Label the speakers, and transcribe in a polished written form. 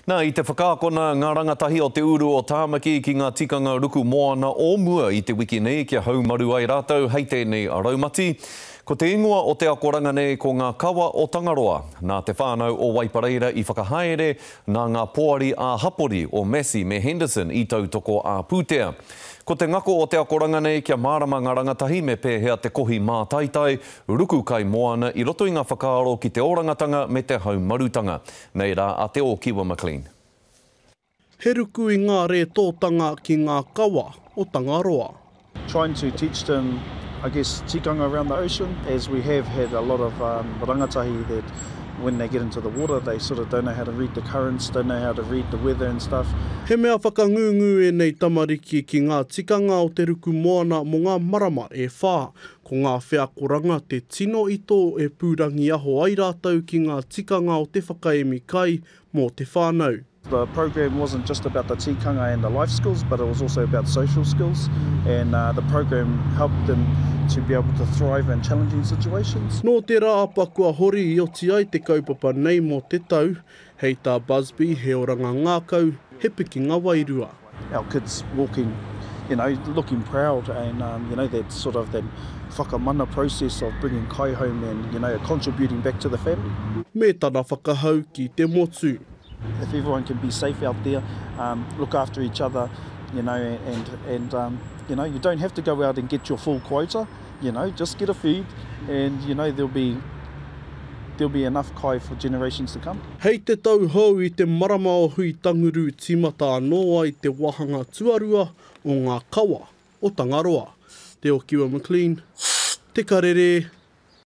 Speaker 1: Nā, i te whakaakona ngā rangatahi o te uru o Tāmaki ki ngā tikanga ruku moana o mua i te wiki nei kia haumaru ai rātou hei tēnei araumati. Ko te ingoa o te akoranga nei ko ngā kawa o Tangaroa, nā te whānau o Waipareira i whakahaere nā ngā poari a hapori o Massey me Henderson i tautoko a Pūtea. Ko te ngako o te akoranga nei kia mārama ngā rangatahi me pēhea te kohi mā taitai, ruku kai moana i roto i ngā whakaaro ki te orangatanga me te haumarutanga. Nei rā, a te o Kiwa McLean.
Speaker 2: He ruku i ngā re tōtanga ki ngā kawa o Tangaroa.
Speaker 3: Trying to teach them, I guess, tikanga around the ocean, as we have had a lot of rangatahi that when they get into the water, they sort of don't know how to read the currents, don't know how to read the weather and stuff.
Speaker 2: He mea whakangungu e nei tamariki ki ngā tikanga o te ruku moana mo ngā marama e whā, ko ngā wheakoranga te tino i tō e pūrangi aho ai rātau ki ngā tikanga o te whakaemi kai mō te whānau.
Speaker 3: The program wasn't just about the tikanga and the life skills, but it was also about social skills, and the program helped them to be able to thrive in challenging situations.
Speaker 2: Nō te rā apa kua hori i oti ai te kaupapa nei mō te tau, hei tā Busby he oranga ngākau, he piki ngā wairua.
Speaker 3: Our kids walking, looking proud, and that sort of that whakamana process of bringing kai home and contributing back to the family.
Speaker 2: Me tāna whakahau ki te motu.
Speaker 3: If everyone can be safe out there, look after each other, and you don't have to go out and get your full quota, just get a feed, and there'll be enough kai for generations to come.
Speaker 2: Hei te tau hau i te marama o hui tanguru timata anō ai te wahanga tuarua o ngā kawa o Tangaroa. Te o Kiwa McLean, te karere.